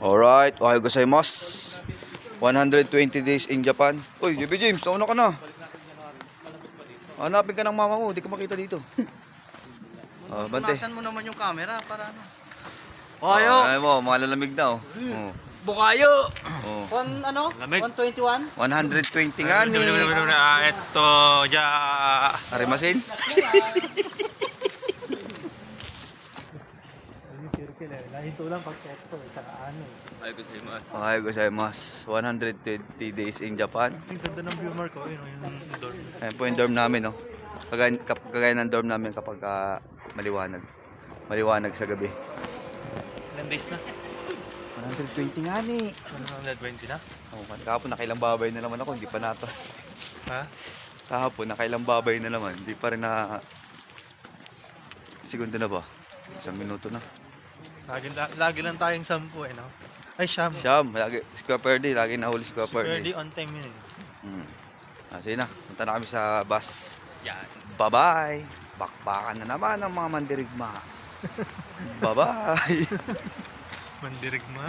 Alright, ohayo gozaimasu. 120 days in Japan. Uy, JB James, nauna ka na. Hanapin ka ng mama mo, di ka makita dito. Bante. Punasan mo naman yung camera para ano. Ohayo! Ay mo, malalamig na oh. Bukayo! Oh. Lamig. 121? 120 nga ni. Ito, ya. Arimasin? Ohayo gozaimasu. 120 days in Japan. Ang ganda ng view mark ko, yung dorm. Ayan po yung dorm namin, no? Kagaya ng dorm namin kapag maliwanag. Maliwanag sa gabi. Ilang days na? 120 nga ni. 120 na? Oh, kahapon nakailang babay na naman ako, hindi pa nato. Ha? Kahapon nakailang babay na naman, hindi pa rin na... Segundo na ba? 1 minuto na. Lagi lang tayong 10 no? Ay, Siyam. Siyam, lagi, square per day, lagi nahuli square per Early day. on time yun Sige na, punta na kami sa bus. Yan. Bye-bye! Bakbakan na naman ang mga mandirigma. Bye-bye! Mandirigma.